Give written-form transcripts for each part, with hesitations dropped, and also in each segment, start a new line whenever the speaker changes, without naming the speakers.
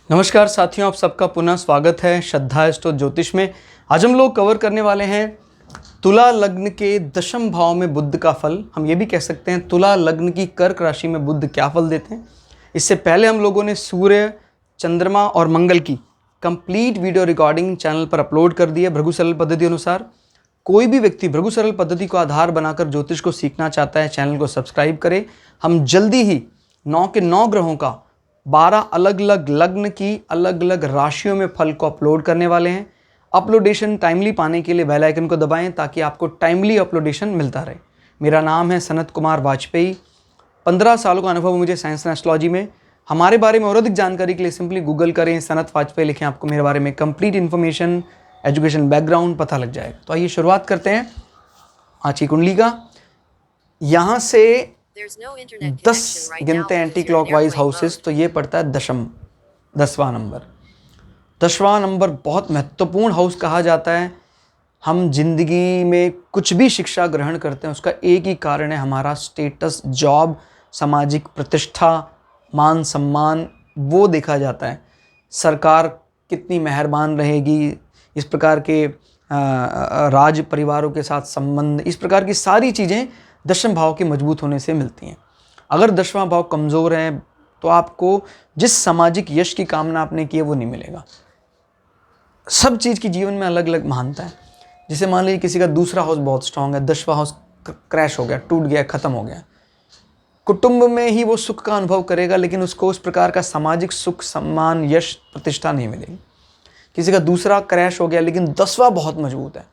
नमस्कार साथियों, आप सबका पुनः स्वागत है श्रद्धा स्टोर ज्योतिष में। आज हम लोग कवर करने वाले हैं तुला लग्न के दशम भाव में बुध का फल। हम ये भी कह सकते हैं तुला लग्न की कर्क राशि में बुध क्या फल देते हैं। इससे पहले हम लोगों ने सूर्य, चंद्रमा और मंगल की कंप्लीट वीडियो रिकॉर्डिंग चैनल पर अपलोड कर दी है भृगु सरल पद्धति अनुसार। कोई भी व्यक्ति भृगु सरल पद्धति को आधार बनाकर ज्योतिष को सीखना चाहता है, चैनल को सब्सक्राइब करें। हम जल्दी ही 9 के 9 ग्रहों का 12 अलग अलग लग्न की अलग अलग राशियों में फल को अपलोड करने वाले हैं। अपलोडेशन टाइमली पाने के लिए बेल आइकन को दबाएं ताकि आपको टाइमली अपलोडेशन मिलता रहे। मेरा नाम है सनत कुमार वाजपेयी। 15 सालों का अनुभव मुझे साइंस एंड एस्ट्रोलॉजी में। हमारे बारे में और अधिक जानकारी के लिए सिंपली गूगल करें, सनत वाजपेयी लिखें, आपको मेरे बारे में कंप्लीट इन्फॉर्मेशन, एजुकेशन बैकग्राउंड पता लग जाएगा। तो आइए शुरुआत करते हैं आज की कुंडली का। यहाँ से 10 गिनते हैं एंटी क्लॉकवाइज हाउसेस, तो ये पड़ता है 10वां नंबर। 10वां नंबर बहुत महत्वपूर्ण हाउस कहा जाता है। हम जिंदगी में कुछ भी शिक्षा ग्रहण करते हैं उसका एक ही कारण है, हमारा स्टेटस, जॉब, सामाजिक प्रतिष्ठा, मान सम्मान, वो देखा जाता है। सरकार कितनी मेहरबान रहेगी, इस प्रकार के राज परिवारों के साथ संबंध, इस प्रकार की सारी चीज़ें दशम भाव के मजबूत होने से मिलती हैं। अगर 10वां भाव कमज़ोर है तो आपको जिस सामाजिक यश की कामना आपने की है वो नहीं मिलेगा। सब चीज़ की जीवन में अलग अलग महानता है। जैसे मान लीजिए किसी का दूसरा हाउस बहुत स्ट्रांग है, 10वां हाउस क्रैश हो गया, टूट गया, ख़त्म हो गया, कुटुंब में ही वो सुख का अनुभव करेगा लेकिन उसको उस प्रकार का सामाजिक सुख, सम्मान, यश, प्रतिष्ठा नहीं मिलेगी। किसी का दूसरा क्रैश हो गया लेकिन 10वां बहुत मजबूत है,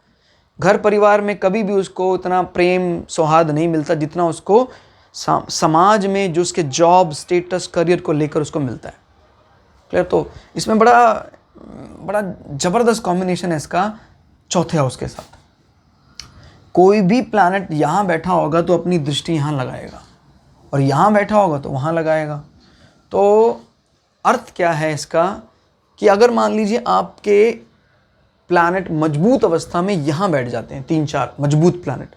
घर परिवार में कभी भी उसको उतना प्रेम सौहार्द नहीं मिलता जितना उसको समाज में जो उसके जॉब, स्टेटस, करियर को लेकर उसको मिलता है। क्लियर? तो इसमें बड़ा ज़बरदस्त कॉम्बिनेशन है इसका चौथे हाउस के साथ। कोई भी प्लैनेट यहाँ बैठा होगा तो अपनी दृष्टि यहाँ लगाएगा और यहाँ बैठा होगा तो वहाँ लगाएगा। तो अर्थ क्या है इसका कि अगर मान लीजिए आपके प्लैनेट मजबूत अवस्था में यहाँ बैठ जाते हैं, 3-4 मजबूत प्लैनेट।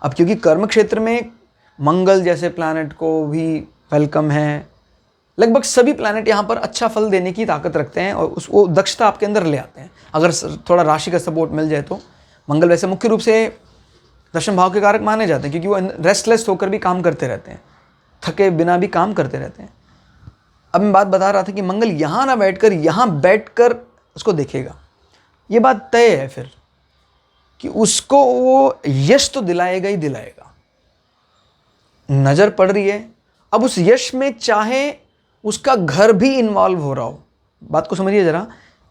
अब क्योंकि कर्म क्षेत्र में मंगल जैसे प्लैनेट को भी वेलकम है, लगभग सभी प्लैनेट यहाँ पर अच्छा फल देने की ताकत रखते हैं और वो दक्षता आपके अंदर ले आते हैं अगर थोड़ा राशि का सपोर्ट मिल जाए तो। मंगल वैसे मुख्य रूप से दशम भाव के कारक माने जाते हैं क्योंकि वो रेस्टलेस होकर भी काम करते रहते हैं, थके बिना भी काम करते रहते हैं। अब मैं बात बता रहा था कि मंगल यहाँ ना बैठकर यहाँ बैठकर उसको देखेगा। ये बात तय है फिर कि उसको वो यश तो दिलाएगा ही दिलाएगा। नजर पड़ रही है, अब उस यश में चाहे उसका घर भी इन्वॉल्व हो रहा हो। बात को समझिए जरा,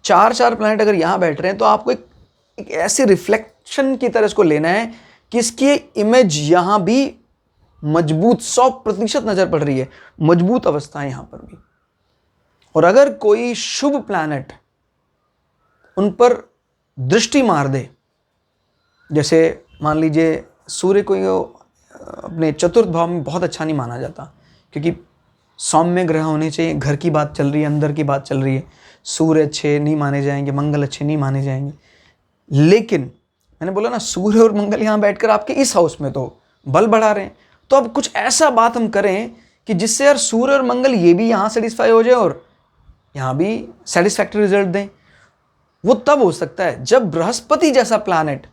4-4 प्लैनेट अगर यहाँ बैठ रहे हैं तो आपको एक ऐसे रिफ्लेक्शन की तरह इसको लेना है कि इसकी इमेज यहाँ भी मजबूत 100% नजर पड़ रही है, मजबूत अवस्था है यहाँ पर भी। और अगर कोई शुभ प्लैनेट उन पर दृष्टि मार दे, जैसे मान लीजिए सूर्य को अपने चतुर्थ भाव में बहुत अच्छा नहीं माना जाता क्योंकि सौम्य ग्रह होने चाहिए। घर की बात चल रही है, अंदर की बात चल रही है। सूर्य अच्छे नहीं माने जाएंगे, मंगल अच्छे नहीं माने जाएंगे। लेकिन मैंने बोला ना, सूर्य और मंगल यहाँ बैठकर आपके इस हाउस में तो बल बढ़ा रहे हैं। तो अब कुछ ऐसा बात हम करें कि जिससे यार सूर्य और मंगल ये भी यहाँ सेटिस्फाई हो जाए और यहाँ भी सेटिस्फैक्टरी रिजल्ट दें। वो तब हो सकता है जब बृहस्पति जैसा प्लैनेट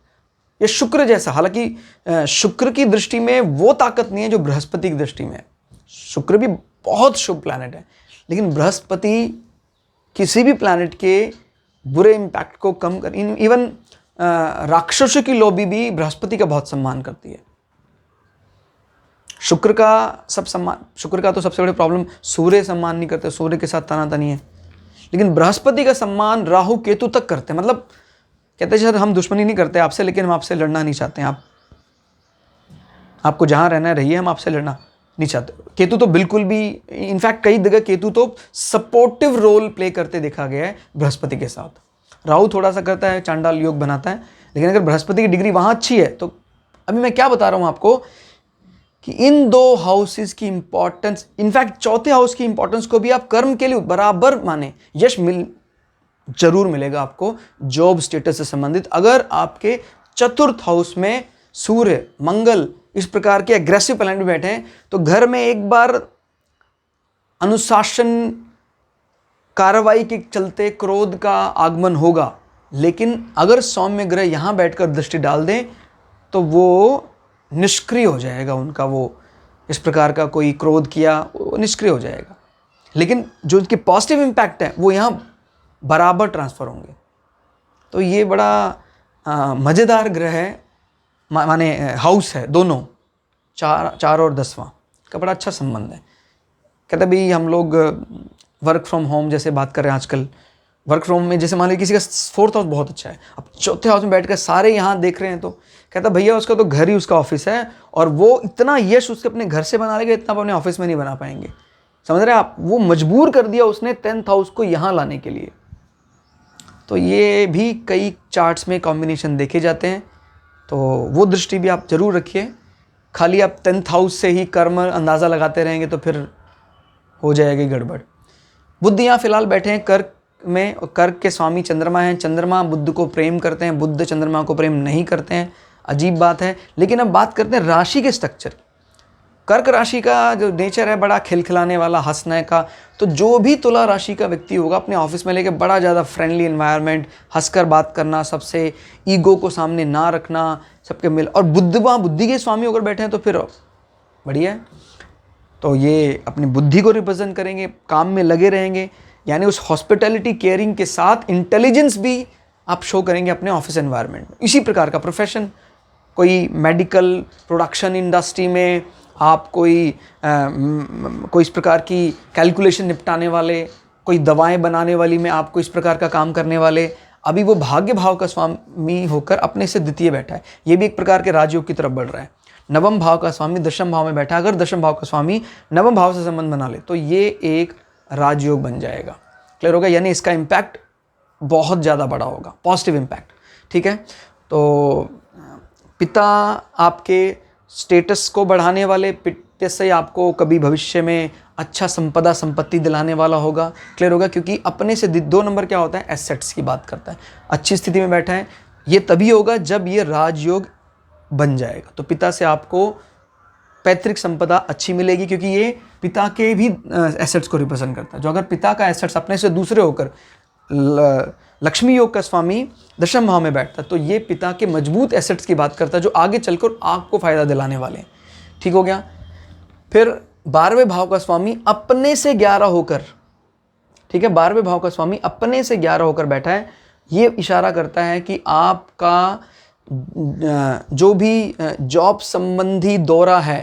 या शुक्र जैसा, हालांकि शुक्र की दृष्टि में वो ताकत नहीं है जो बृहस्पति की दृष्टि में है। शुक्र भी बहुत शुभ प्लैनेट है लेकिन बृहस्पति किसी भी प्लैनेट के बुरे इम्पैक्ट को कम कर, इवन राक्षसों की लॉबी भी बृहस्पति का बहुत सम्मान करती है। शुक्र का तो सबसे बड़ी प्रॉब्लम सूर्य सम्मान नहीं करते, सूर्य के साथ तनातनी है। लेकिन बृहस्पति का सम्मान राहु केतु तक करते हैं। मतलब कहते हैं सर हम दुश्मनी नहीं करते आपसे लेकिन हम आपसे लड़ना नहीं चाहते हैं, आपको जहाँ रहना है रहिए, हम आपसे लड़ना नहीं चाहते। केतु तो बिल्कुल भी, इनफैक्ट कई जगह केतु तो सपोर्टिव रोल प्ले करते देखा गया है बृहस्पति के साथ। राहु थोड़ा सा करता है, चांडाल योग बनाता है, लेकिन अगर बृहस्पति की डिग्री वहाँ अच्छी है तो अभी मैं क्या बता रहा हूँ आपको कि इन 2 हाउसेस की इंपॉर्टेंस, इनफैक्ट चौथे हाउस की इंपॉर्टेंस को भी आप कर्म के लिए बराबर माने। यश जरूर मिलेगा आपको जॉब स्टेटस से संबंधित अगर आपके चतुर्थ हाउस में सूर्य, मंगल इस प्रकार के एग्रेसिव प्लैनेट बैठे हैं। तो घर में एक बार अनुशासन कार्रवाई के चलते क्रोध का आगमन होगा, लेकिन अगर सौम्य ग्रह यहाँ बैठकर दृष्टि डाल दें तो वो निष्क्रिय हो जाएगा उनका, वो इस प्रकार का कोई क्रोध किया वो निष्क्रिय हो जाएगा। लेकिन जो उनके पॉजिटिव इम्पैक्ट है वो यहाँ बराबर ट्रांसफ़र होंगे। तो ये बड़ा मज़ेदार ग्रह है, माने हाउस है दोनों, 4 और 10वां का बड़ा अच्छा संबंध है। कहते भाई हम लोग वर्क फ्रॉम होम जैसे बात कर रहे हैं आजकल, वर्क फ्रॉम में जैसे मान लीजिए किसी का 4th हाउस बहुत अच्छा है, अब 4थे हाउस में बैठ कर सारे यहाँ देख रहे हैं, तो कहता भैया उसका तो घर ही उसका ऑफिस है, और वो इतना यश उसके अपने घर से बना लेगा इतना आप अपने ऑफिस में नहीं बना पाएंगे। समझ रहे हैं आप, वो मजबूर कर दिया उसने 10th हाउस को यहाँ लाने के लिए। तो ये भी कई चार्ट्स में कॉम्बिनेशन देखे जाते हैं, तो वो दृष्टि भी आप जरूर रखिए। खाली आप 10th हाउस से ही कर्म अंदाज़ा लगाते रहेंगे तो फिर हो जाएगी गड़बड़। बुध यहाँ फिलहाल बैठे हैं कर्क में, और कर्क के स्वामी चंद्रमा हैं। चंद्रमा बुध को प्रेम करते हैं, बुध चंद्रमा को प्रेम नहीं करते हैं, अजीब बात है। लेकिन अब बात करते हैं राशि के स्ट्रक्चर। कर्क राशि का जो नेचर है बड़ा खिलखिलाने वाला, हंसने का, तो जो भी तुला राशि का व्यक्ति होगा अपने ऑफिस में लेके बड़ा ज़्यादा फ्रेंडली एनवायरनमेंट, हंसकर बात करना, सबसे ईगो को सामने ना रखना, सबके मिल। और बुद्धि के स्वामी होकर बैठे हैं तो फिर बढ़िया है। तो ये अपनी बुद्धि को रिप्रेजेंट करेंगे, काम में लगे रहेंगे, यानी उस हॉस्पिटैलिटी केयरिंग के साथ इंटेलिजेंस भी आप शो करेंगे अपने ऑफिस एनवायरनमेंट में। इसी प्रकार का प्रोफेशन, कोई मेडिकल प्रोडक्शन इंडस्ट्री में आप कोई इस प्रकार की कैलकुलेशन निपटाने वाले, कोई दवाएं बनाने वाली में आपको इस प्रकार का काम करने वाले, अभी वो भाग्य भाव का स्वामी होकर अपने से द्वितीय बैठा है, ये भी एक प्रकार के राजयोग की तरफ बढ़ रहा है। नवम भाव का स्वामी दशम भाव में बैठा है, अगर दशम भाव का स्वामी नवम भाव से संबंध बना ले तो ये एक राजयोग बन जाएगा। क्लियर होगा, यानी इसका इम्पैक्ट बहुत ज़्यादा बड़ा होगा, पॉजिटिव इम्पैक्ट। ठीक है, तो पिता आपके स्टेटस को बढ़ाने वाले, पिता से आपको कभी भविष्य में अच्छा संपत्ति दिलाने वाला होगा। क्लियर होगा, क्योंकि अपने से 2 नंबर क्या होता है, एसेट्स की बात करता है। अच्छी स्थिति में बैठा है, ये तभी होगा जब ये राजयोग बन जाएगा। तो पिता से आपको पैतृक संपदा अच्छी मिलेगी, क्योंकि ये पिता के भी एसेट्स को रिप्रेजेंट करता है। जो अगर पिता का एसेट्स अपने से दूसरे होकर लक्ष्मी योग का स्वामी दशम भाव में बैठता है तो ये पिता के मजबूत एसेट्स की बात करता है जो आगे चलकर आपको फायदा दिलाने वाले हैं। ठीक हो गया। फिर 12वें भाव का स्वामी अपने से 11 होकर, ठीक है, 12वें भाव का स्वामी अपने से 11 होकर बैठा है। ये इशारा करता है कि आपका जो भी जॉब संबंधी दौरा है,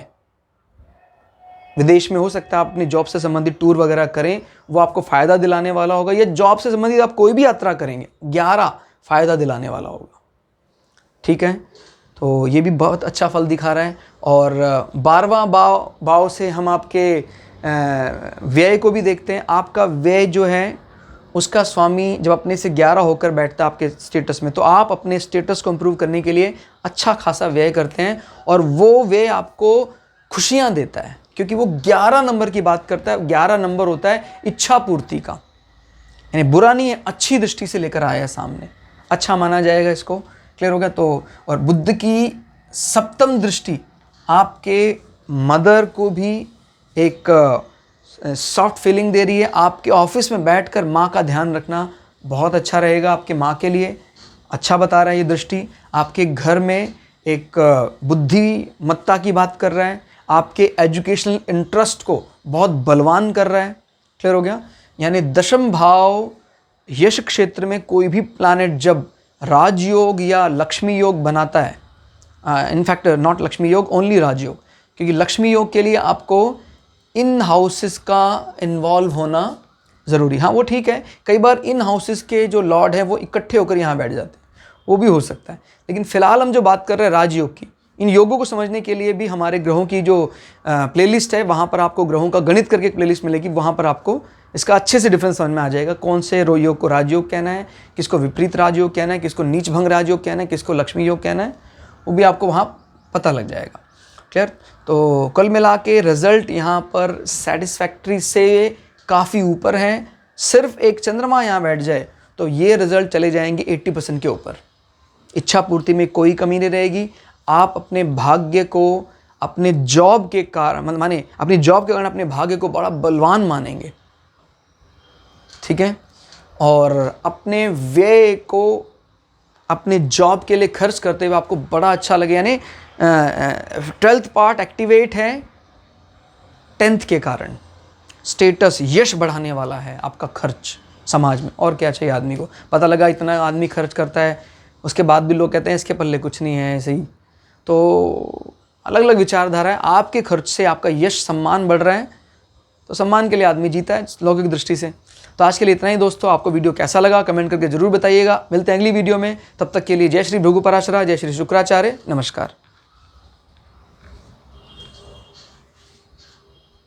विदेश में हो सकता है आप अपनी जॉब से संबंधित टूर वगैरह करें, वो आपको फ़ायदा दिलाने वाला होगा। या जॉब से संबंधित आप कोई भी यात्रा करेंगे, 11 फ़ायदा दिलाने वाला होगा। ठीक है, तो ये भी बहुत अच्छा फल दिखा रहा है। और 12वां भाव से हम आपके व्यय को भी देखते हैं। आपका व्यय जो है उसका स्वामी जब अपने से 11 होकर बैठता है आपके स्टेटस में, तो आप अपने स्टेटस को इम्प्रूव करने के लिए अच्छा खासा व्यय करते हैं, और वो व्यय आपको खुशियाँ देता है, क्योंकि वो 11 नंबर की बात करता है। 11 नंबर होता है इच्छा पूर्ति का, यानी बुरा नहीं है, अच्छी दृष्टि से लेकर आया है सामने, अच्छा माना जाएगा इसको। क्लियर हो गया। तो और बुध की 7म दृष्टि आपके मदर को भी एक सॉफ्ट फीलिंग दे रही है। आपके ऑफिस में बैठकर माँ का ध्यान रखना बहुत अच्छा रहेगा आपके माँ के लिए, अच्छा बता रहा है ये दृष्टि। आपके घर में एक बुद्धिमत्ता की बात कर रहा है, आपके एजुकेशनल इंटरेस्ट को बहुत बलवान कर रहा है। क्लियर हो गया। यानी दशम भाव यश क्षेत्र में कोई भी प्लैनेट जब राजयोग या लक्ष्मी योग बनाता है, इनफैक्ट नॉट लक्ष्मी योग, ओनली राजयोग, क्योंकि लक्ष्मी योग के लिए आपको इन हाउसेस का इन्वॉल्व होना ज़रूरी। हाँ वो ठीक है, कई बार इन हाउसेस के जो लॉर्ड हैं वो इकट्ठे होकर यहाँ बैठ जाते हैं, वो भी हो सकता है। लेकिन फ़िलहाल हम जो बात कर रहे हैं राजयोग की, इन योगों को समझने के लिए भी हमारे ग्रहों की जो प्लेलिस्ट है, वहाँ पर आपको ग्रहों का गणित करके एक प्लेलिस्ट मिलेगी, वहाँ पर आपको इसका अच्छे से डिफरेंस समझ में आ जाएगा। कौन से योग को राजयोग कहना है, किसको विपरीत राजयोग कहना है, किसको नीच भंग राजयोग कहना है, किसको लक्ष्मी योग कहना है, वो भी आपको वहाँ पता लग जाएगा। क्लियर। तो कुल मिला के रिजल्ट यहाँ पर सेटिस्फैक्ट्री से काफ़ी ऊपर है। सिर्फ एक चंद्रमा यहाँ बैठ जाए तो ये रिजल्ट चले जाएंगे 80% के ऊपर। इच्छा पूर्ति में कोई कमी नहीं रहेगी। आप अपने भाग्य को अपने जॉब के कारण, माने अपनी जॉब के कारण अपने भाग्य को बड़ा बलवान मानेंगे। ठीक है। और अपने व्यय को अपने जॉब के लिए खर्च करते हुए आपको बड़ा अच्छा लगे, यानी 12th पार्ट एक्टिवेट है 10th के कारण। स्टेटस, यश बढ़ाने वाला है आपका खर्च समाज में। और क्या चाहिए आदमी को? पता लगा इतना आदमी खर्च करता है, उसके बाद भी लोग कहते हैं इसके पल्ले कुछ नहीं है, ऐसे ही। तो अलग अलग विचारधारा है। आपके खर्च से आपका यश, सम्मान बढ़ रहा है, तो सम्मान के लिए आदमी जीता है लौकिक दृष्टि से। तो आज के लिए इतना ही दोस्तों। आपको वीडियो कैसा लगा कमेंट करके जरूर बताइएगा। मिलते हैं अगली वीडियो में, तब तक के लिए जय श्री भृगु पराशरा, जय श्री शुक्राचार्य, नमस्कार।